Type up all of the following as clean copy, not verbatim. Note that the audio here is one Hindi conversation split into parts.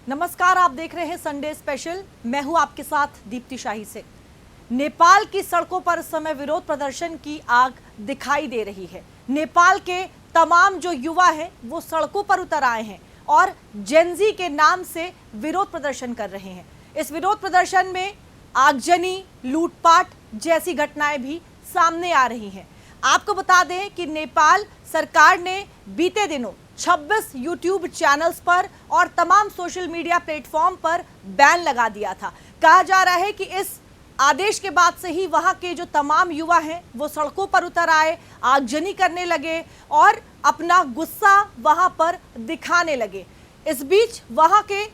नमस्कार, आप देख रहे हैं संडे स्पेशल। मैं हूं आपके साथ दीप्ति शाही से। नेपाल की सड़कों पर इस समय विरोध प्रदर्शन की आग दिखाई दे रही है। नेपाल के तमाम जो युवा हैं वो सड़कों पर उतर आए हैं और जेनजी के नाम से विरोध प्रदर्शन कर रहे हैं। इस विरोध प्रदर्शन में आगजनी, लूटपाट जैसी घटनाएं भी सामने आ रही हैं। आपको बता दें कि नेपाल सरकार ने बीते दिनों 26 यूट्यूब चैनल्स पर और तमाम सोशल मीडिया प्लेटफॉर्म पर बैन लगा दिया था। कहा जा रहा है कि इस आदेश के बाद से ही वहां के जो तमाम युवा हैं वो सड़कों पर उतर आए, आगजनी करने लगे और अपना गुस्सा वहां पर दिखाने लगे। इस बीच वहां के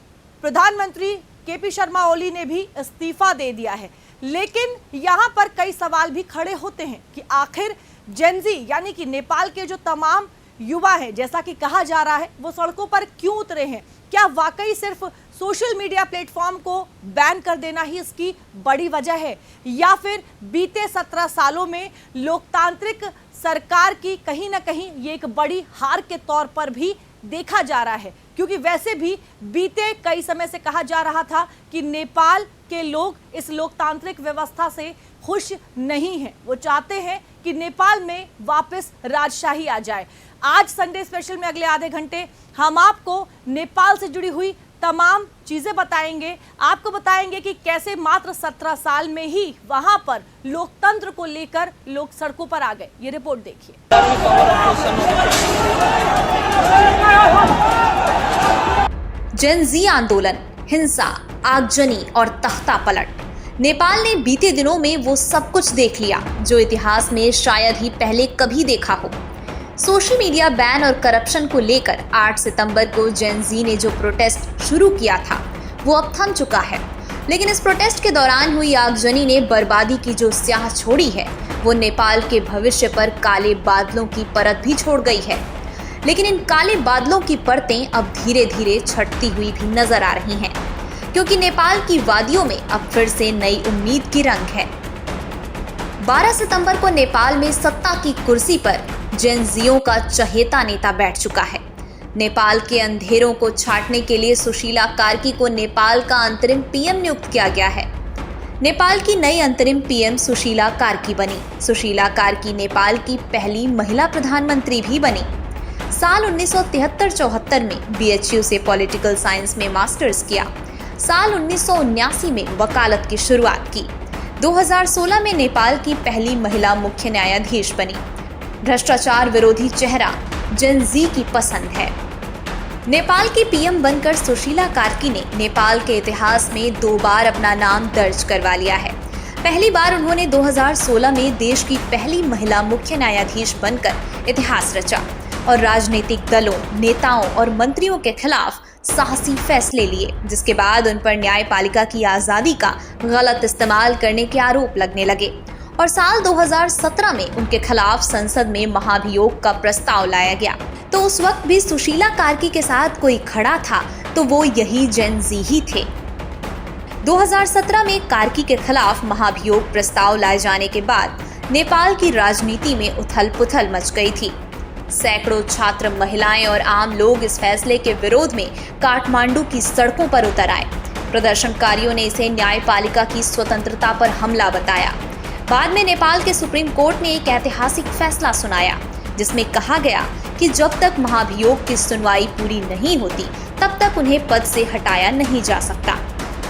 प्रधानमंत्री केपी शर्मा ओली ने भी इस्तीफा दे दिया है। लेकिन यहां पर कई सवाल भी खड़े होते हैं कि आखिर जेनजी यानी कि नेपाल के जो तमाम युवा हैं, जैसा कि कहा जा रहा है, वो सड़कों पर क्यों उतरे हैं? क्या वाकई सिर्फ सोशल मीडिया प्लेटफॉर्म को बैन कर देना ही इसकी बड़ी वजह है, या फिर बीते 17 सालों में लोकतांत्रिक सरकार की कहीं ना कहीं ये एक बड़ी हार के तौर पर भी देखा जा रहा है? क्योंकि वैसे भी बीते कई समय से कहा जा रहा था कि नेपाल के लोग इस लोकतांत्रिक व्यवस्था से खुश नहीं हैं। वो चाहते हैं कि नेपाल में वापस राजशाही आ जाए। आज संडे स्पेशल में अगले आधे घंटे हम आपको नेपाल से जुड़ी हुई तमाम चीजें बताएंगे। आपको बताएंगे कि कैसे मात्र 17 साल में ही वहां पर लोकतंत्र को लेकर लोग सड़कों पर आ गए। ये रिपोर्ट देखिए। जेन जी आंदोलन, हिंसा, आगजनी और तख्ता पलट। नेपाल ने बीते दिनों में वो सब कुछ देख लिया जो इतिहास में शायद ही पहले कभी देखा हो। सोशल मीडिया बैन और करप्शन को लेकर 8 सितंबर को जेन जी ने जो प्रोटेस्ट शुरू किया था वो अब थम चुका है। लेकिन इस प्रोटेस्ट के दौरान हुई आगजनी ने बर्बादी की जो स्याह छोड़ी है वो नेपाल के भविष्य पर काले बादलों की परत भी छोड़ गई है। लेकिन इन काले बादलों की परतें अब धीरे धीरे छटती हुई भी नजर आ रही हैं, क्योंकि नेपाल की वादियों में अब फिर से नई उम्मीद की रंग है। 12 सितंबर को नेपाल में सत्ता की कुर्सी पर जेनजियों का चहेता नेता बैठ चुका है। नेपाल के अंधेरों को छाटने के लिए सुशीला कार्की को नेपाल का अंतरिम पीएम नियुक्त किया गया है। नेपाल की नई अंतरिम पीएम सुशीला कार्की बनी। सुशीला कार्की नेपाल की पहली महिला प्रधानमंत्री भी बनी। साल 1973-74 में बीएचयू से पॉलिटिकल साइंस में मास्टर्स किया। साल 1979 में वकालत की शुरुआत की। 2016 में नेपाल की पहली महिला मुख्य न्यायाधीश बनी। भ्रष्टाचार विरोधी चेहरा जेन जी की पसंद है। नेपाल की पीएम बनकर सुशीला कार्की ने नेपाल के इतिहास में 2 बार अपना नाम दर्ज करवा लिया है। पहली बार उन्होंने 2016 में देश की पहली महिला मुख्य न्यायाधीश बनकर इतिहास रचा और राजनीतिक दलों, नेताओं और मंत्रियों के खिलाफ साहसी फैसले लिए, जिसके बाद उन पर न्यायपालिका की आजादी का गलत इस्तेमाल करने के आरोप लगने लगे और साल 2017 में उनके खिलाफ संसद में महाभियोग का प्रस्ताव लाया गया। तो उस वक्त भी सुशीला कार्की के साथ कोई खड़ा था तो वो यही जेन जी ही थे। 2017 में कार्की के खिलाफ महाभियोग प्रस्ताव लाए जाने के बाद नेपाल की राजनीति में उथल-पुथल मच गई थी। सैकड़ों छात्र, महिलाएं और आम लोग इस फैसले के विरोध में काठमांडू की सड़कों पर उतर आए। प्रदर्शनकारियों ने इसे न्यायपालिका की स्वतंत्रता पर हमला बताया। बाद में नेपाल के सुप्रीम कोर्ट ने एक ऐतिहासिक फैसला सुनाया जिसमें कहा गया कि जब तक महाभियोग की सुनवाई पूरी नहीं होती तब तक उन्हें पद से हटाया नहीं जा सकता।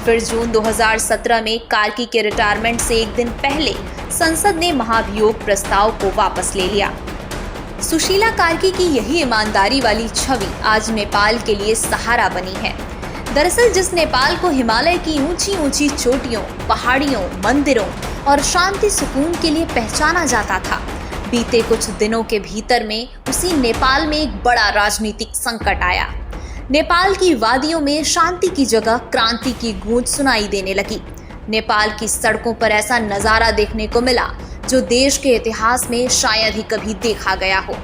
फिर जून 2017 में कार्की के रिटायरमेंट से एक दिन पहले संसद ने महाभियोग प्रस्ताव को वापस ले लिया। सुशीला कार्की की यही ईमानदारी वाली छवि आज नेपाल के लिए सहारा बनी है। दरअसल जिस नेपाल को हिमालय की ऊंची ऊंची चोटियों, पहाड़ियों, मंदिरों और शांति सुकून के लिए पहचाना जाता था, बीते कुछ दिनों के भीतर में उसी नेपाल में एक बड़ा राजनीतिक संकट आया। नेपाल की वादियों में शांति की जगह क्रांति की गूंज सुनाई देने लगी। नेपाल की सड़कों पर ऐसा नजारा देखने को मिला जो देश के इतिहास में शायद ही कभी देखा गया हो।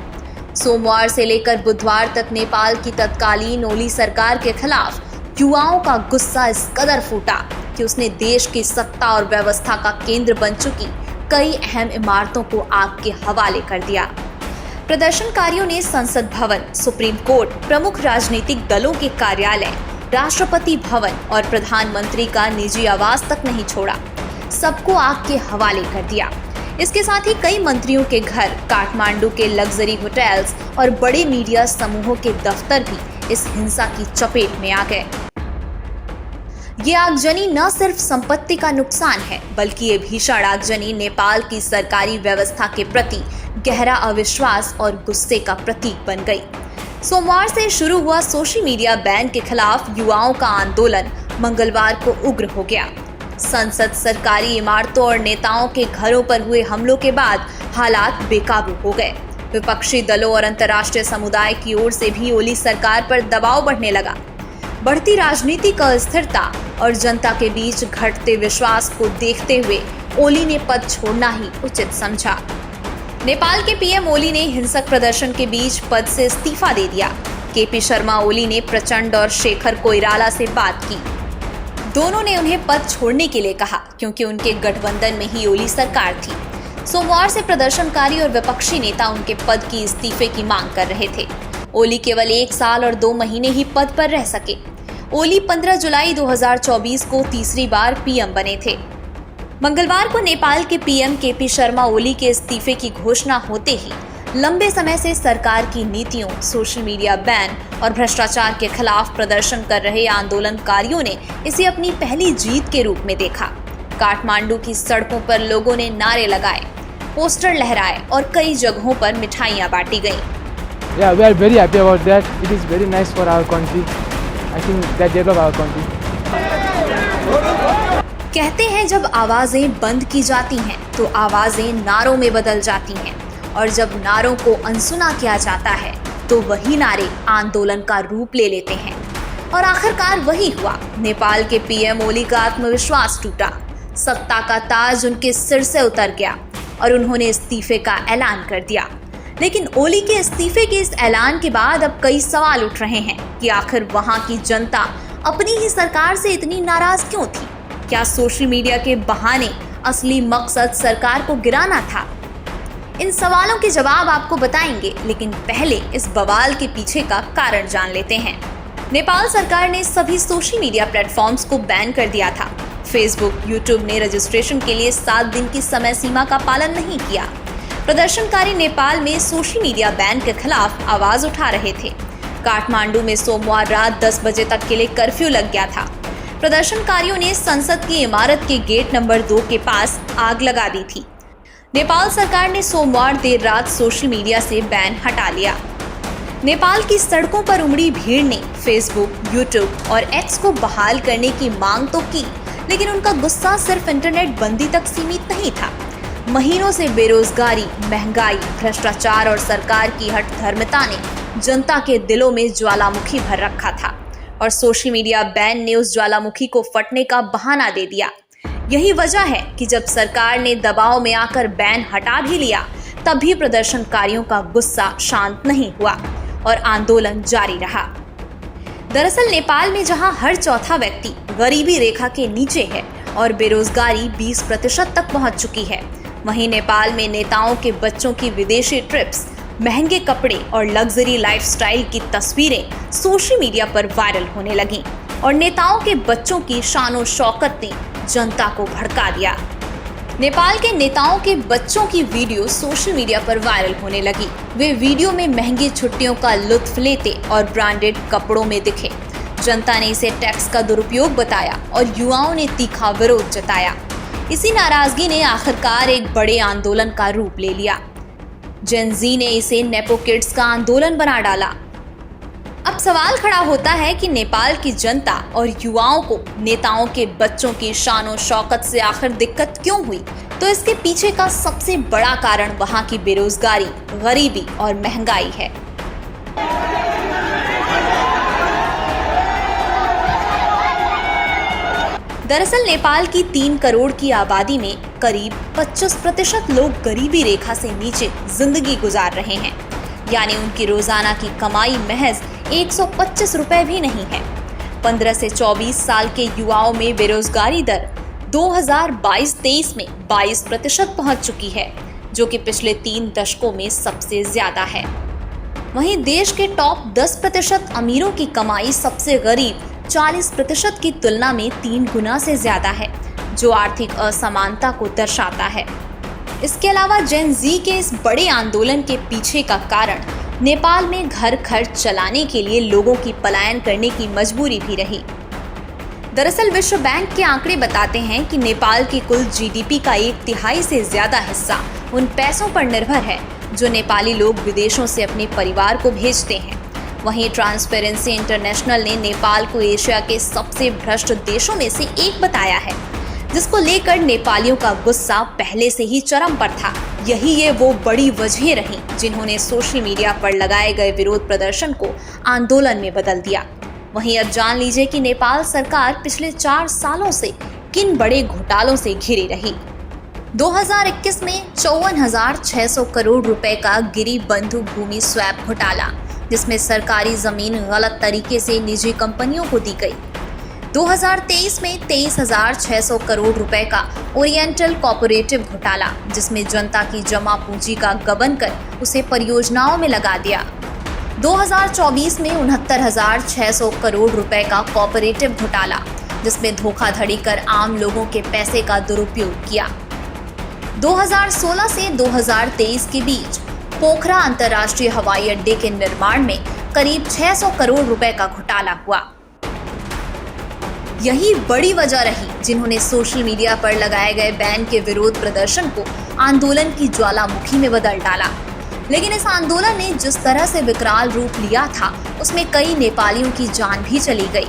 सोमवार से लेकर बुधवार तक नेपाल की तत्कालीन ओली सरकार के खिलाफ युवाओं का गुस्सा इस कदर फूटा कि उसने देश की सत्ता और व्यवस्था का केंद्र बन चुकी कई अहम इमारतों को आग के हवाले कर दिया। प्रदर्शनकारियों ने संसद भवन, सुप्रीम कोर्ट, प्रमुख राजनीतिक दलों के कार्यालय, राष्ट्रपति भवन और प्रधानमंत्री का निजी आवास तक नहीं छोड़ा, सबको आग के हवाले कर दिया। इसके साथ ही कई मंत्रियों के घर, काठमांडू के लग्जरी होटल्स और बड़े मीडिया समूहों के दफ्तर भी इस हिंसा की चपेट में आ गए। ये आगजनी न सिर्फ संपत्ति का नुकसान है, बल्कि ये भीषण आगजनी नेपाल की सरकारी व्यवस्था के प्रति गहरा अविश्वास और गुस्से का प्रतीक बन गई। सोमवार से शुरू हुआ सोशल मीडिया बैन के खिलाफ युवाओं का आंदोलन मंगलवार को उग्र हो गया। संसद, सरकारी इमारतों और नेताओं के घरों पर हुए हमलों के बाद हालात बेकाबू हो गए। विपक्षी दलों और अंतर्राष्ट्रीय समुदाय की ओर से भी ओली सरकार पर दबाव बढ़ने लगा। बढ़ती राजनीतिक अस्थिरता और जनता के बीच घटते विश्वास को देखते हुए ओली ने पद छोड़ना ही उचित समझा। नेपाल के पीएम ओली ने हिंसक प्रदर्शन के बीच पद से इस्तीफा दे दिया। केपी शर्मा ओली ने प्रचंड और शेखर कोइराला से बात की। दोनों ने उन्हें पद छोड़ने के लिए कहा, क्योंकि उनके गठबंधन में ही ओली सरकार थी। सोमवार से प्रदर्शनकारी और विपक्षी नेता उनके पद की इस्तीफे की मांग कर रहे थे। ओली केवल 1 साल और 2 महीने ही पद पर रह सके। ओली 15 जुलाई 2024 को तीसरी बार पीएम बने थे। मंगलवार को नेपाल के पीएम केपी शर्मा ओली के इस्तीफे की घोषणा होते ही लंबे समय से सरकार की नीतियों, सोशल मीडिया बैन और भ्रष्टाचार के खिलाफ प्रदर्शन कर रहे आंदोलनकारियों ने इसे अपनी पहली जीत के रूप में देखा। काठमांडू की सड़कों पर लोगों ने नारे लगाए, पोस्टर लहराए और कई जगहों पर मिठाइयां बांटी गईं। Yeah, we are very happy about that. It is very nice for our country. I think that develop our country. कहते हैं जब आवाजें बंद की जाती हैं तो आवाजें नारों में बदल जाती हैं, और जब नारों को अनसुना किया जाता है तो वही नारे आंदोलन का रूप ले लेते हैं। और आखिरकार वही हुआ। नेपाल के पीएम ओली का आत्मविश्वास टूटा, सत्ता का ताज उनके सिर से उतर गया और उन्होंने इस्तीफे का ऐलान कर दिया। लेकिन ओली के इस्तीफे के इस ऐलान के बाद अब कई सवाल उठ रहे हैं कि आखिर वहां की जनता अपनी ही सरकार से इतनी नाराज क्यों थी? क्या सोशल मीडिया के बहाने असली मकसद सरकार को गिराना था? इन सवालों के जवाब आपको बताएंगे, लेकिन पहले इस बवाल के पीछे का कारण जान लेते हैं। नेपाल सरकार ने सभी सोशल मीडिया प्लेटफॉर्म्स को बैन कर दिया था। फेसबुक, यूट्यूब ने रजिस्ट्रेशन के लिए 7 दिन की समय सीमा का पालन नहीं किया। प्रदर्शनकारी नेपाल में सोशल मीडिया बैन के खिलाफ आवाज उठा रहे थे। काठमांडू में सोमवार रात 10 बजे तक के लिए कर्फ्यू लग गया था। प्रदर्शनकारियों ने संसद की इमारत के गेट नंबर 2 के पास आग लगा दी थी। नेपाल सरकार ने सोमवार देर रात सोशल मीडिया से बैन हटा लिया। नेपाल की सड़कों पर उमड़ी भीड़ ने फेसबुक, यूट्यूब और एक्स को बहाल करने की मांग तो की, लेकिन उनका गुस्सा सिर्फ इंटरनेट बंदी तक सीमित नहीं था। महीनों से बेरोजगारी, महंगाई, भ्रष्टाचार और सरकार की हठधर्मिता ने जनता के दिलों में ज्वालामुखी भर रखा था, और सोशल मीडिया बैन ने उस ज्वालामुखी को फटने का बहाना दे दिया। यही वजह है कि जब सरकार ने दबाव में आकर बैन हटा भी लिया, तब भी प्रदर्शनकारियों का गुस्सा शांत नहीं हुआ और आंदोलन जारी रहा। दरअसल नेपाल में जहां हर चौथा व्यक्ति गरीबी रेखा के नीचे है और बेरोजगारी 20% तक पहुंच चुकी है, वहीं नेपाल में नेताओं के बच्चों की विदेशी ट्रिप्स, महंगे कपड़े और लग्जरी लाइफस्टाइल की तस्वीरें सोशल मीडिया पर वायरल होने लगीं और नेताओं के बच्चों की शानो शौकत ने जनता को भड़का दिया। नेपाल के नेताओं के बच्चों की वीडियो सोशल मीडिया पर वायरल होने लगी। वे वीडियो में महंगी छुट्टियों का लुत्फ लेते और ब्रांडेड कपड़ों में दिखे। जनता ने इसे टैक्स का दुरुपयोग बताया और युवाओं ने तीखा विरोध जताया। इसी नाराजगी ने आखिरकार एक बड़े आंदोलन का रूप ले लिया। जेन ज़ी ने इसे नेपो किड्स का आंदोलन बना डाला। अब सवाल खड़ा होता है कि नेपाल की जनता और युवाओं को नेताओं के बच्चों की शानो शौकत से आखिर दिक्कत क्यों हुई? तो इसके पीछे का सबसे बड़ा कारण वहां की बेरोजगारी, गरीबी और महंगाई है। दरअसल नेपाल की 3 करोड़ की आबादी में करीब 25% लोग गरीबी रेखा से नीचे जिंदगी गुजार रहे हैं, यानी उनकी रोजाना की कमाई महज 125 रुपए भी नहीं है। 15 से 24 साल के युवाओं में बेरोजगारी दर 2022-23 में 22% पहुंच चुकी है, जो कि पिछले 3 दशकों में सबसे ज्यादा है। वहीं देश के टॉप 10% अमीरों की कमाई सबसे गरीब 40% की तुलना में 3 गुना से ज्यादा है, जो आर्थिक असमानता को दर्शाता है। इसके अलावा जेन जी के इस बड़े आंदोलन के पीछे का कारण नेपाल में घर खर्च चलाने के लिए लोगों की पलायन करने की मजबूरी भी रही। दरअसल विश्व बैंक के आंकड़े बताते हैं कि नेपाल की कुल जीडीपी का 1/3 से ज्यादा हिस्सा उन पैसों पर निर्भर है जो नेपाली लोग विदेशों से अपने परिवार को भेजते हैं। वहीं ट्रांसपेरेंसी इंटरनेशनल ने नेपाल को एशिया के सबसे भ्रष्ट देशों में से एक बताया है, जिसको लेकर नेपालियों का गुस्सा पहले से ही चरम पर था। यही ये वो बड़ी वजह रही जिन्होंने सोशल मीडिया पर लगाए गए विरोध प्रदर्शन को आंदोलन में बदल दिया। वहीं अब जान लीजिए कि नेपाल सरकार पिछले 4 सालों से किन बड़े घोटालों से घिरी रही। 2021 में 54,600 करोड़ रुपए का गिरी बंधु भूमि स्वैप घोटाला, जिसमें सरकारी जमीन गलत तरीके से निजी कंपनियों को दी गई। 2023 में 23,600 करोड़ रुपए का ओरिएंटल कोऑपरेटिव घोटाला, जिसमें जनता की जमा पूंजी का गबन कर उसे परियोजनाओं में लगा दिया। 2024 में 69,600 करोड़ रुपए का कोऑपरेटिव घोटाला, जिसमें धोखाधड़ी कर आम लोगों के पैसे का दुरुपयोग किया। 2016 से 2023 के बीच पोखरा अंतर्राष्ट्रीय हवाई अड्डे के निर्माण में करीब 600 करोड़ रुपए का घोटाला हुआ। यही बड़ी वजह रही जिन्होंने सोशल मीडिया पर लगाए गए बैन के विरोध प्रदर्शन को आंदोलन की ज्वालामुखी में बदल डाला। लेकिन इस आंदोलन ने जिस तरह से विकराल रूप लिया था, उसमें कई नेपालियों की जान भी चली गई।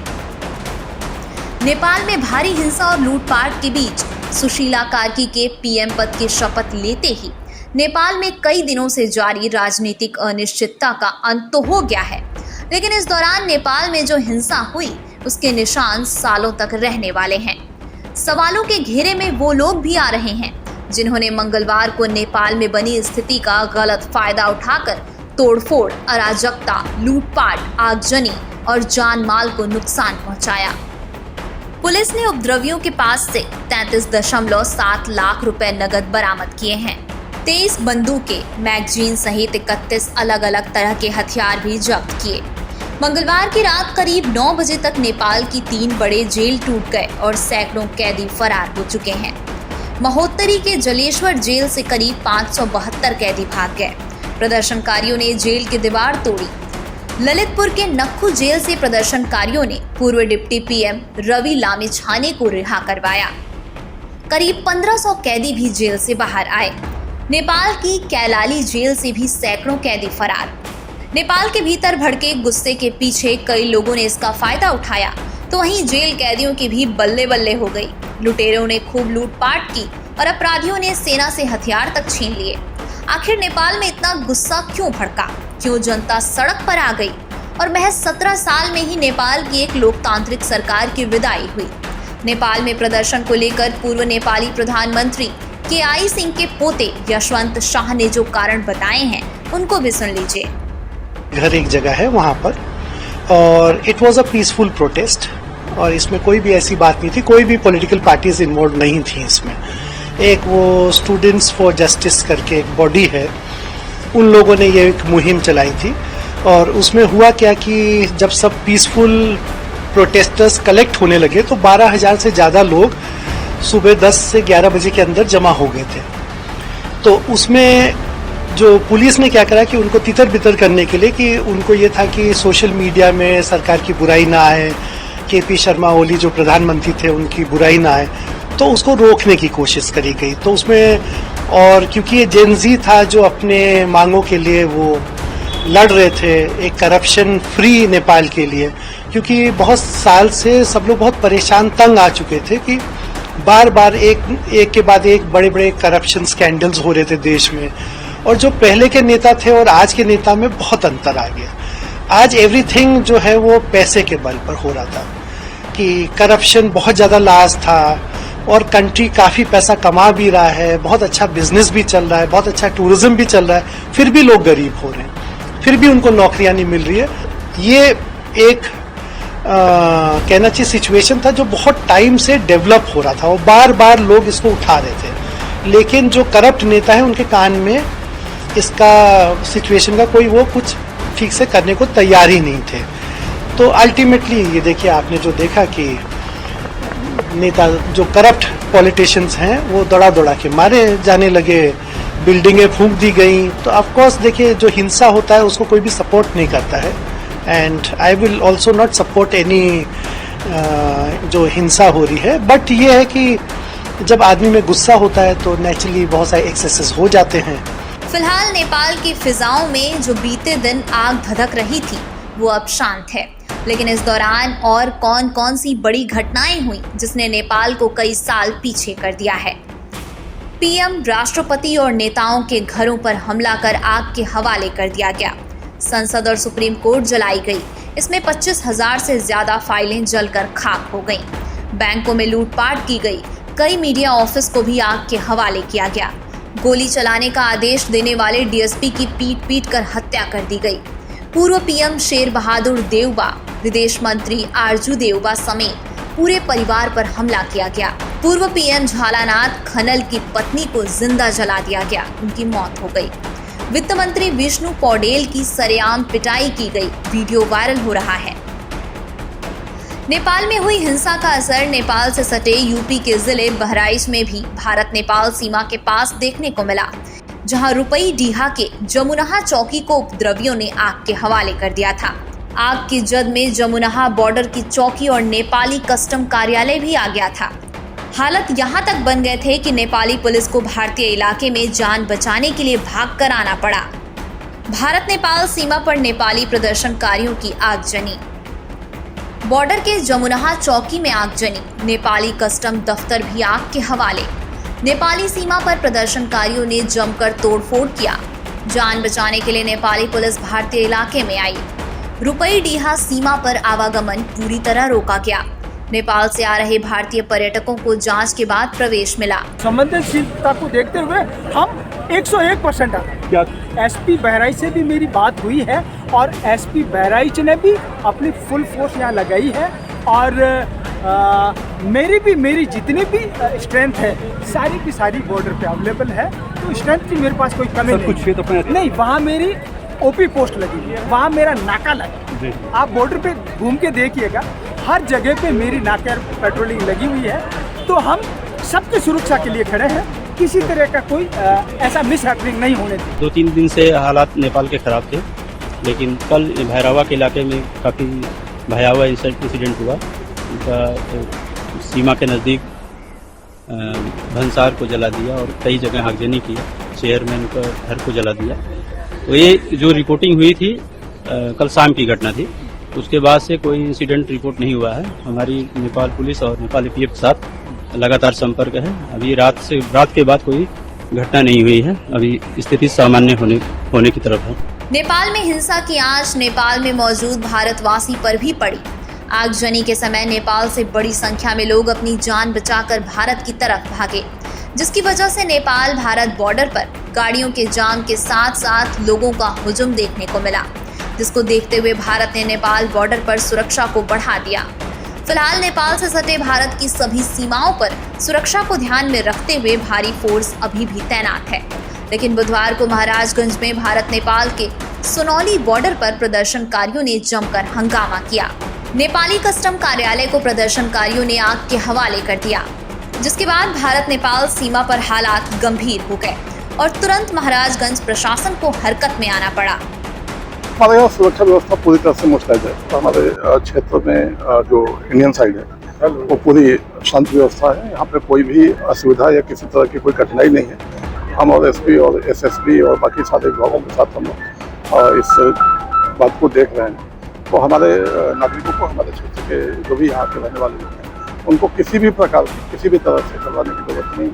नेपाल में भारी हिंसा और लूटपाट के बीच सुशीला कार्की के पीएम पद की शपथ लेते ही नेपाल में कई दिनों से जारी राजनीतिक अनिश्चितता का अंत तो हो गया है, लेकिन इस दौरान नेपाल में जो हिंसा हुई उसके निशान सालों तक रहने वाले हैं। सवालों के घेरे में वो लोग भी आ रहे हैं जिन्होंने मंगलवार को नेपाल में बनी स्थिति का गलत फायदा उठाकर तोड़फोड़, अराजकता, लूटपाट, आगजनी और जान माल को नुकसान पहुंचाया। पुलिस ने उपद्रवियों के पास से 33.7 लाख रुपए नगद बरामद किए हैं। 23 बंदूकें, मैगजीन सहित 31 अलग अलग तरह के हथियार भी जब्त किए। मंगलवार की रात करीब 9 बजे तक नेपाल की 3 बड़े जेल टूट गए और सैकड़ों कैदी फरार हो चुके हैं। महोत्तरी के जलेश्वर जेल से करीब 572 कैदी भाग गए। प्रदर्शनकारियों ने जेल की दीवार तोड़ी। ललितपुर के नक्खू जेल से प्रदर्शनकारियों ने पूर्व डिप्टी पीएम रवि लामिछाने को रिहा करवाया। करीब 1500 कैदी भी जेल से बाहर आए। नेपाल की कैलाली जेल से भी सैकड़ों कैदी फरार। नेपाल के भीतर भड़के गुस्से के पीछे कई लोगों ने इसका फायदा उठाया, तो वहीं जेल कैदियों की भी बल्ले बल्ले हो गई। लुटेरों ने खूब लूटपाट की और अपराधियों ने सेना से हथियार तक छीन लिए। आखिर नेपाल में इतना गुस्सा क्यों भड़का? क्यों जनता सड़क पर आ गई? और महज 17 साल में ही नेपाल की एक लोकतांत्रिक सरकार की विदाई हुई। नेपाल में प्रदर्शन को लेकर पूर्व नेपाली प्रधानमंत्री KI सिंह के पोते यशवंत शाह ने जो कारण बताए हैं, उनको भी सुन लीजिए। घर एक जगह है वहाँ पर, और it was a peaceful protest, और इसमें कोई भी ऐसी बात नहीं थी, कोई भी पॉलिटिकल पार्टीज इन्वॉल्व नहीं थी इसमें। एक वो स्टूडेंट्स फॉर जस्टिस करके एक बॉडी है, उन लोगों ने ये एक मुहिम चलाई थी, और उसमें हुआ क्या कि जब सब पीसफुल प्रोटेस्टर्स कलेक्ट होने लगे तो 12,000 से ज़्यादा लोग सुबह 10 से 11 बजे के अंदर जमा हो गए थे। तो उसमें जो पुलिस ने क्या करा कि उनको तितर बितर करने के लिए, कि उनको ये था कि सोशल मीडिया में सरकार की बुराई ना आए, KP शर्मा ओली जो प्रधानमंत्री थे उनकी बुराई ना आए, तो उसको रोकने की कोशिश करी गई। तो उसमें, और क्योंकि ये जेन जी था जो अपने मांगों के लिए वो लड़ रहे थे, एक करप्शन फ्री नेपाल के लिए, क्योंकि बहुत साल से सब लोग बहुत परेशान, तंग आ चुके थे कि बार बार एक के बाद एक बड़े बड़े करप्शन स्कैंडल्स हो रहे थे देश में। और जो पहले के नेता थे और आज के नेता में बहुत अंतर आ गया। आज एवरीथिंग जो है वो पैसे के बल पर हो रहा था, कि करप्शन बहुत ज़्यादा लाज था, और कंट्री काफ़ी पैसा कमा भी रहा है, बहुत अच्छा बिजनेस भी चल रहा है, बहुत अच्छा टूरिज्म भी चल रहा है, फिर भी लोग गरीब हो रहे हैं, फिर भी उनको नौकरियां नहीं मिल रही है। ये एक कहना चाहिए सिचुएशन था जो बहुत टाइम से डेवलप हो रहा था, और बार बार लोग इसको उठा रहे थे, लेकिन जो करप्ट नेता है उनके कान में इसका सिचुएशन का कोई वो कुछ ठीक से करने को तैयार ही नहीं थे। तो अल्टीमेटली ये देखिए, आपने जो देखा कि नेता जो करप्ट पॉलिटिशियंस हैं वो दौड़ा दौड़ा के मारे जाने लगे, बिल्डिंगें फूंक दी गई। तो ऑफ कोर्स देखिए, जो हिंसा होता है उसको कोई भी सपोर्ट नहीं करता है, and I will also not support any जो हिंसा हो रही है। बट ये है कि जब आदमी में गुस्सा होता है तो नेचुरली बहुत सारे एक्सेसेस हो जाते हैं। फिलहाल नेपाल की फिजाओं में जो बीते दिन आग धधक रही थी वो अब शांत है, लेकिन इस दौरान और कौन कौन सी बड़ी घटनाएं हुई जिसने नेपाल को कई साल पीछे कर दिया है। पीएम, राष्ट्रपति और नेताओं के घरों पर हमला कर आग के हवाले कर दिया गया। संसद और सुप्रीम कोर्ट जलाई गई। इसमें 25,000 से ज्यादा फाइलें जलकर खाक हो गईं। बैंकों में लूटपाट की गई। कई मीडिया ऑफिस को भी आग के हवाले किया गया। गोली चलाने का आदेश देने वाले डीएसपी की पीट कर हत्या कर दी गई। पूर्व पीएम शेर बहादुर देउबा, विदेश मंत्री आरजू देउबा समेत पूरे परिवार पर हमला किया गया। पूर्व पीएम झालानाथ खनल की पत्नी को जिंदा जला दिया गया, उनकी मौत हो गई। वित्त मंत्री विष्णु पौडेल की सरेआम पिटाई की गई, वीडियो वायरल हो रहा है। नेपाल में हुई हिंसा का असर नेपाल से सटे यूपी के जिले बहराइच में भी भारत नेपाल सीमा के पास देखने को मिला, जहां रुपई डीहा के जमुनहा चौकी को उपद्रवियों ने आग के हवाले कर दिया था। आग की जद में जमुनहा बॉर्डर की चौकी और नेपाली कस्टम कार्यालय भी आ गया था। हालत यहाँ तक बन गए थे कि नेपाली पुलिस को भारतीय इलाके में जान बचाने के लिए भागकर आना पड़ा। भारत नेपाल सीमा पर नेपाली प्रदर्शनकारियों की आगजनी। बॉर्डर के जमुनहा चौकी में आगजनी, नेपाली कस्टम दफ्तर भी आग के हवाले। नेपाली सीमा पर प्रदर्शनकारियों ने जमकर तोड़फोड़ किया। जान बचाने के लिए नेपाली पुलिस भारतीय इलाके में आई। रुपई डीहा सीमा पर आवागमन पूरी तरह रोका गया। नेपाल से आ रहे भारतीय पर्यटकों को जांच के बाद प्रवेश मिला। संवेदनशीलता को देखते हुए हम 101% क्या एसपी बहराइच से भी मेरी बात हुई है और एसपी बहराइच ने भी अपनी फुल फोर्स यहाँ लगाई है और मेरी जितनी भी स्ट्रेंथ है सारी की सारी बॉर्डर पे अवेलेबल है। तो स्ट्रेंथ की मेरे पास कोई कमी नहीं। वहाँ मेरी ओपी पोस्ट लगी हुई है, वहाँ मेरा नाका लगा। आप बॉर्डर पे घूम के देखिएगा, हर जगह पे मेरी नाका पेट्रोलिंग लगी हुई है। तो हम सबकी सुरक्षा के लिए खड़े हैं, किसी तरह का कोई ऐसा मिस हैपनिंग नहीं होने दी। 2-3 दिन से हालात नेपाल के खराब थे, लेकिन कल भैरवा के इलाके में काफ़ी भयावह इंसिडेंट हुआ। उनका सीमा के नज़दीक भंसार को जला दिया और कई जगह आगजनी की, चेयरमैन का घर को जला दिया। तो ये जो रिपोर्टिंग हुई थी कल शाम की घटना थी। उसके बाद से कोई इंसिडेंट रिपोर्ट नहीं हुआ है। हमारी नेपाल पुलिस और नेपाली पीएफ के साथ लगातार संपर्क है। अभी रात के बाद कोई घटना नहीं हुई है। अभी स्थिति सामान्य होने की तरफ है। नेपाल में हिंसा की आंच नेपाल में मौजूद भारतवासी पर भी पड़ी। आगजनी के समय नेपाल से बड़ी संख्या में लोग अपनी जान बचाकर भारत की तरफ भागे, जिसकी वजह से नेपाल भारत बॉर्डर पर गाड़ियों के जाम के साथ साथ लोगों का हुजूम देखने को मिला, जिसको देखते हुए भारत ने नेपाल बॉर्डर पर सुरक्षा को बढ़ा दिया। फिलहाल नेपाल से सटे भारत की सभी सीमाओं पर सुरक्षा को ध्यान में रखते हुए भारी फोर्स अभी भी तैनात है। लेकिन बुधवार को महाराजगंज में भारत नेपाल के सुनौली बॉर्डर पर प्रदर्शनकारियों ने जमकर हंगामा किया। नेपाली कस्टम कार्यालय को प्रदर्शनकारियों ने आग के हवाले कर दिया, जिसके बाद भारत नेपाल सीमा पर हालात गंभीर हो गए और तुरंत महाराजगंज प्रशासन को हरकत में आना पड़ा। हमारे यहाँ सुरक्षा व्यवस्था पूरी तरह से मुस्तैद है। तो हमारे क्षेत्र में जो इंडियन साइड है वो पूरी शांति व्यवस्था है। यहाँ पे कोई भी असुविधा या किसी तरह की कोई कठिनाई नहीं है। हम और एसपी और एसएसपी और बाकी सारे विभागों के साथ हम इस बात को देख रहे हैं। तो हमारे नागरिकों को, हमारे क्षेत्र के जो भी यहाँ के रहने वाले लोग हैं, उनको किसी भी प्रकार की किसी भी तरह से करवाने की जरूरत नहीं।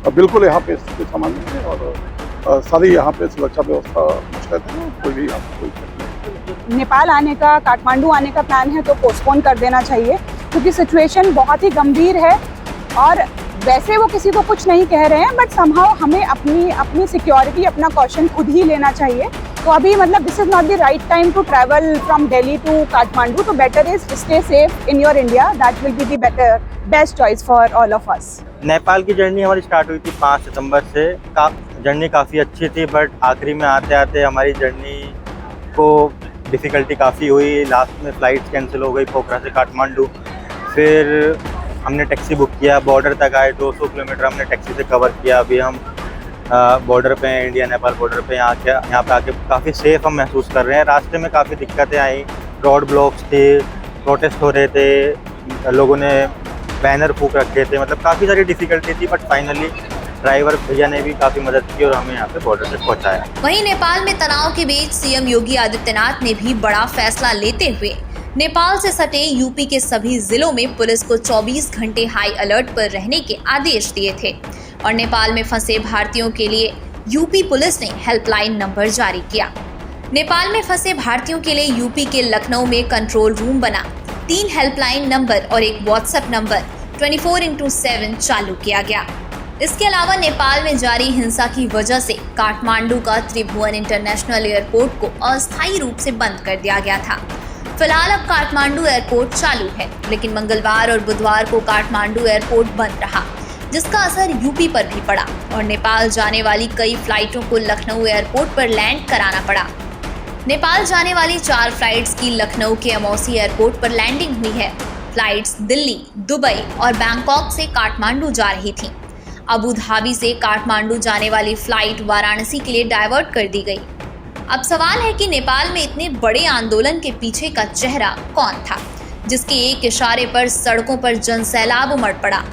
और बिल्कुल यहाँ पे स्थिति सामान्य है और सारी यहाँ पे सुरक्षा व्यवस्था मुस्तैद है। कोई भी यहाँ पे कोई नेपाल आने का, काठमांडू आने का प्लान है तो पोस्टपोन कर देना चाहिए, क्योंकि सिचुएशन बहुत ही गंभीर है। और वैसे वो किसी को कुछ नहीं कह रहे हैं, बट समहाउ हमें अपनी सिक्योरिटी, अपना कॉशन खुद ही लेना चाहिए। तो अभी मतलब this is not the right time to travel from Delhi to Kathmandu. तो better is stay safe in your India, that will be the best choice for all of us. Nepal की जर्नी हमारी स्टार्ट हुई थी 5 सितंबर से। जर्नी काफ़ी अच्छी थी, बट आखिरी में आते आते हमारी जर्नी को डिफ़िकल्टी काफ़ी हुई। लास्ट में फ़्लाइट कैंसिल हो गई पोखरा से काठमांडू। फिर हमने टैक्सी बुक किया, बॉर्डर तक आए, 200 किलोमीटर हमने टैक्सी से कवर किया। अभी हम बॉर्डर पे हैं, इंडिया नेपाल बॉर्डर पे। यहाँ पे आके काफ़ी सेफ हम महसूस कर रहे हैं। रास्ते में काफ़ी दिक्कतें आई, रोड ब्लॉक्स थे, प्रोटेस्ट हो रहे थे, लोगों ने बैनर फूंक रखे थे, मतलब काफ़ी सारी डिफ़िकल्टी थी। बट फाइनली ड्राइवर भैया ने भी काफ़ी मदद की और हमें यहाँ पे बॉर्डर तक पहुँचाया। वहीं नेपाल में तनाव के बीच सीएम योगी आदित्यनाथ ने भी बड़ा फैसला लेते हुए नेपाल से सटे यूपी के सभी जिलों में पुलिस को 24 घंटे हाई अलर्ट पर रहने के आदेश दिए थे और नेपाल में फंसे भारतीयों के लिए यूपी पुलिस ने हेल्पलाइन नंबर जारी किया। नेपाल में फंसे भारतीयों के लिए यूपी के लखनऊ में कंट्रोल रूम बना, 3 हेल्पलाइन नंबर और एक व्हाट्सएप नंबर 24/7 चालू किया गया। इसके अलावा नेपाल में जारी हिंसा की वजह से काठमांडू का त्रिभुवन इंटरनेशनल एयरपोर्ट को अस्थायी रूप से बंद कर दिया गया था। फिलहाल अब काठमांडू एयरपोर्ट चालू है, लेकिन मंगलवार और बुधवार को काठमांडू एयरपोर्ट बंद रहा, जिसका असर यूपी पर भी पड़ा और नेपाल जाने वाली कई फ्लाइटों को लखनऊ एयरपोर्ट पर लैंड कराना पड़ा। नेपाल जाने वाली 4 फ्लाइट्स की लखनऊ के अमौसी एयरपोर्ट पर लैंडिंग हुई है। फ्लाइट्स दिल्ली, दुबई और बैंकॉक से काठमांडू जा रही थीं। अबू धाबी से काठमांडू जाने वाली फ्लाइट वाराणसी के लिए डाइवर्ट कर दी गई। अब सवाल है कि नेपाल में इतने बड़े आंदोलन के पीछे का चेहरा कौन था, जिसके एक इशारे पर सड़कों पर जनसैलाब उमड़ पड़ा।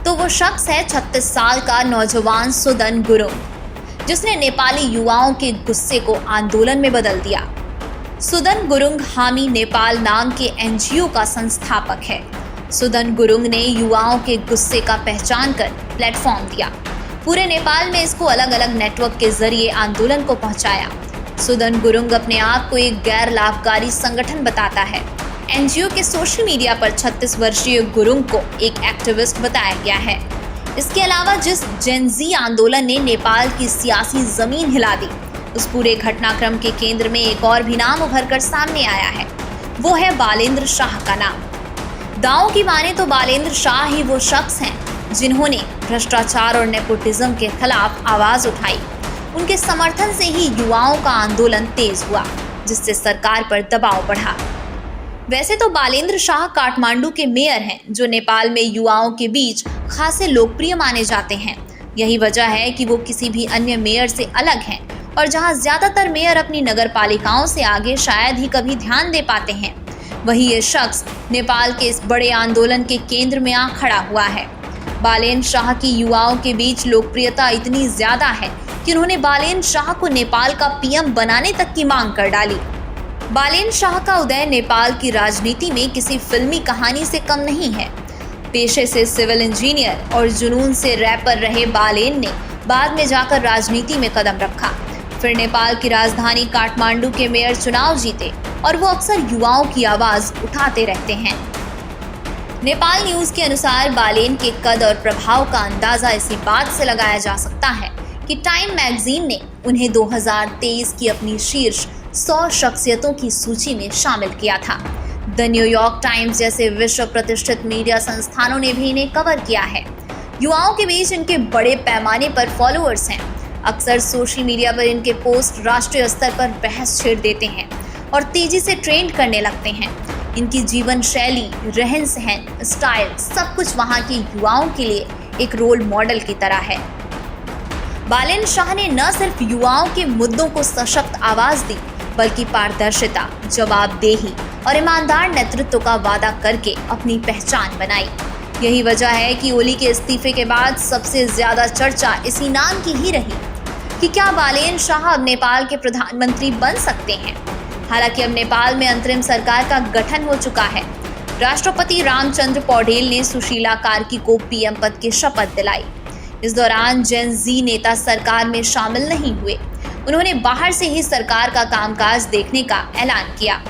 तो वो शख्स है 36 साल का नौजवान सुदन गुरुङ, जिसने नेपाली युवाओं के गुस्से को आंदोलन में बदल दिया। सुदन गुरुङ हामी नेपाल नाम के एनजीओ का संस्थापक है। सुदन गुरुङ ने युवाओं के गुस्से का पहचान कर प्लेटफॉर्म दिया। पूरे नेपाल में इसको अलग अलग नेटवर्क के जरिए आंदोलन को पहुंचाया। सुदन गुरुङ अपने आप को एक गैर लाभकारी संगठन बताता है। एनजीओ के सोशल मीडिया पर 36 वर्षीय गुरुङ को एक एक्टिविस्ट बताया गया है। इसके अलावा जिस जेन ज़ी आंदोलन ने नेपाल की सियासी जमीन हिला दी, उस पूरे घटनाक्रम के केंद्र में एक और भी नाम उभर कर सामने आया है। वो है बालेंद्र शाह का नाम। दावों की माने तो बालेंद्र शाह ही वो शख्स हैं जिन्होंने भ्रष्टाचार और नेपोटिज्म के खिलाफ आवाज उठाई। उनके समर्थन से ही युवाओं का आंदोलन तेज हुआ, जिससे सरकार पर दबाव बढ़ा। वैसे तो बालेंद्र शाह काठमांडू के मेयर हैं, जो नेपाल में युवाओं के बीच खासे लोकप्रिय माने जाते हैं। यही वजह है कि वो किसी भी अन्य मेयर से अलग हैं और जहां ज्यादातर मेयर अपनी नगर पालिकाओं से आगे शायद ही कभी ध्यान दे पाते हैं, वहीं ये शख्स नेपाल के इस बड़े आंदोलन के केंद्र में आ खड़ा हुआ है। बालेंद्र शाह की युवाओं के बीच लोकप्रियता इतनी ज्यादा है कि उन्होंने बालेंद्र शाह को नेपाल का पीएम बनाने तक की मांग कर डाली। बालेंद्र शाह का उदय नेपाल की राजनीति में किसी फिल्मी कहानी से कम नहीं है। पेशे से सिविल इंजीनियर और जुनून से रैपर रहे बालेंद्र ने बाद में जाकर राजनीति में कदम रखा। फिर नेपाल की राजधानी काठमांडू के मेयर चुनाव जीते और वो अक्सर युवाओं की आवाज उठाते रहते हैं। नेपाल न्यूज के अनुसार बालेंद्र के कद और प्रभाव का अंदाजा इसी बात से लगाया जा सकता है कि टाइम मैगजीन ने उन्हें 2023 की अपनी शीर्ष 100 शख्सियतों की सूची में शामिल किया था। द न्यूयॉर्क टाइम्स जैसे विश्व प्रतिष्ठित मीडिया संस्थानों ने भी इन्हें कवर किया है। युवाओं के बीच इनके बड़े पैमाने पर फॉलोअर्स हैं। अक्सर सोशल मीडिया पर इनके पोस्ट राष्ट्रीय स्तर पर बहस छेड़ देते हैं और तेजी से ट्रेंड करने लगते हैं। इनकी जीवन शैली, रहन सहन, स्टाइल सब कुछ वहाँ के युवाओं के लिए एक रोल मॉडल की तरह है। बालेंद्र शाह ने न सिर्फ युवाओं के मुद्दों को सशक्त आवाज दी, बल्कि पारदर्शिता, जवाबदेही और ईमानदार नेतृत्व का वादा करके अपनी पहचान बनाई। यही वजह है कि ओली के इस्तीफे के बाद सबसे ज्यादा चर्चा इसी नाम की ही रही कि क्या बालेंद्र शाह अब नेपाल के प्रधानमंत्री बन सकते हैं। हालांकि अब नेपाल में अंतरिम सरकार का गठन हो चुका है। राष्ट्रपति रामचंद्र पौडेल ने सुशीला कार्की को पीएम पद की शपथ दिलाई। इस दौरान जेन ज़ी नेता सरकार में शामिल नहीं हुए। उन्होंने बाहर से ही सरकार का कामकाज देखने का ऐलान किया।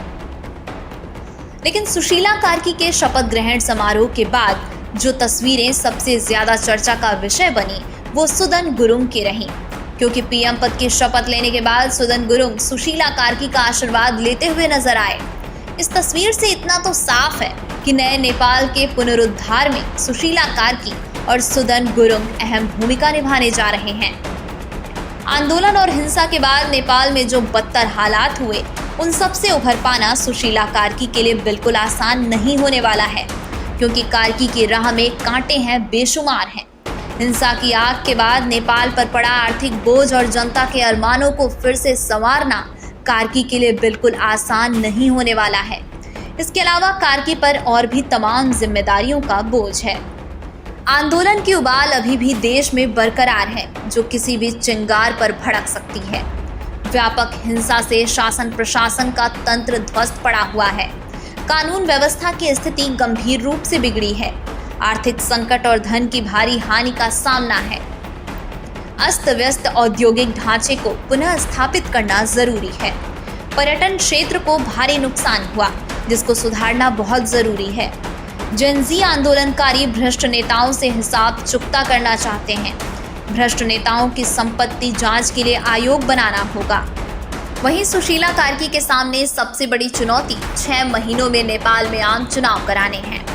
लेकिन सुशीला कार्की के शपथ ग्रहण समारोह के बाद जो तस्वीरें सबसे ज्यादा चर्चा का विषय बनी, वो सुदन गुरुङ की रहीं, क्योंकि पीएम पद की शपथ लेने के बाद सुदन गुरुङ सुशीला कार्की का आशीर्वाद लेते हुए नजर आए। इस तस्वीर से इतना तो साफ है कि नए नेपाल के पुनरुद्धार में सुशीला कार्की और सुदन गुरुङ अहम भूमिका निभाने जा रहे हैं। आंदोलन और हिंसा के बाद नेपाल में जो बदतर हालात हुए, उन सब से उभर पाना सुशीला कार्की के लिए बिल्कुल आसान नहीं होने वाला है, क्योंकि कार्की की राह में कांटे हैं, बेशुमार हैं। हिंसा की आग के बाद नेपाल पर पड़ा आर्थिक बोझ और जनता के अरमानों को फिर से संवारना कार्की के लिए बिल्कुल आसान नहीं होने वाला है। इसके अलावा कार्की पर और भी तमाम जिम्मेदारियों का बोझ है। आंदोलन की उबाल अभी भी देश में बरकरार है, जो किसी भी चिंगार पर भड़क सकती है। व्यापक हिंसा से शासन प्रशासन का तंत्र ध्वस्त पड़ा हुआ है। कानून व्यवस्था की स्थिति गंभीर रूप से बिगड़ी है। आर्थिक संकट और धन की भारी हानि का सामना है। अस्त व्यस्त औद्योगिक ढांचे को पुनः स्थापित करना जरूरी है। पर्यटन क्षेत्र को भारी नुकसान हुआ, जिसको सुधारना बहुत जरूरी है। जेन ज़ी आंदोलनकारी भ्रष्ट नेताओं से हिसाब चुकता करना चाहते हैं। भ्रष्ट नेताओं की संपत्ति जांच के लिए आयोग बनाना होगा। वहीं सुशीला कार्की के सामने सबसे बड़ी चुनौती 6 महीनों में नेपाल में आम चुनाव कराने हैं।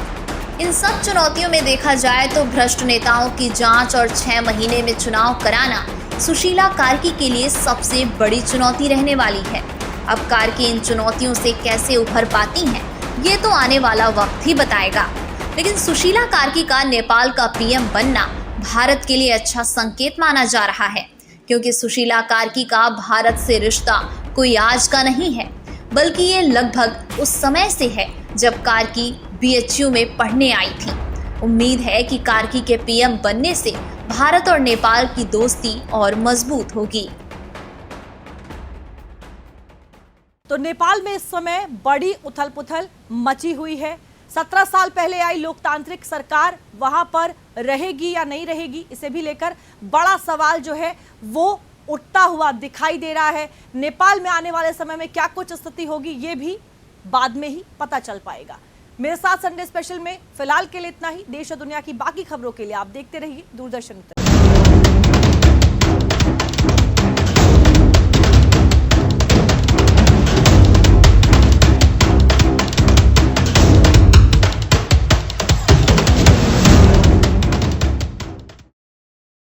इन सब चुनौतियों में देखा जाए तो भ्रष्ट नेताओं की जांच और 6 महीने में चुनाव कराना सुशीला कार्की के लिए सबसे बड़ी चुनौती रहने वाली है। अब कार्की इन चुनौतियों से कैसे उभर पाती हैं, ये तो आने वाला वक्त ही बताएगा। लेकिन सुशीला कार्की का नेपाल का पीएम बनना भारत के लिए अच्छा संकेत माना जा रहा है, क्योंकि सुशीला कार्की का भारत से रिश्ता कोई आज का नहीं है, बल्कि ये लगभग उस समय से है जब कार्की BHU में पढ़ने आई थी। उम्मीद है कि कार्की के पीएम बनने से भारत और नेपाल की दोस्ती और मजबूत होगी। तो नेपाल में इस समय बड़ी उथल-पुथल मची हुई है। 17 साल पहले आई लोकतांत्रिक सरकार वहां पर रहेगी या नहीं रहेगी, इसे भी लेकर बड़ा सवाल जो है वो उठता हुआ दिखाई दे रहा है। नेपाल में आने वाले समय में क्या कुछ स्थिति होगी, ये भी बाद में ही पता चल पाएगा। मेरे साथ संडे स्पेशल में फिलहाल के लिए इतना ही। देश और दुनिया की बाकी खबरों के लिए आप देखते रहिए दूरदर्शन।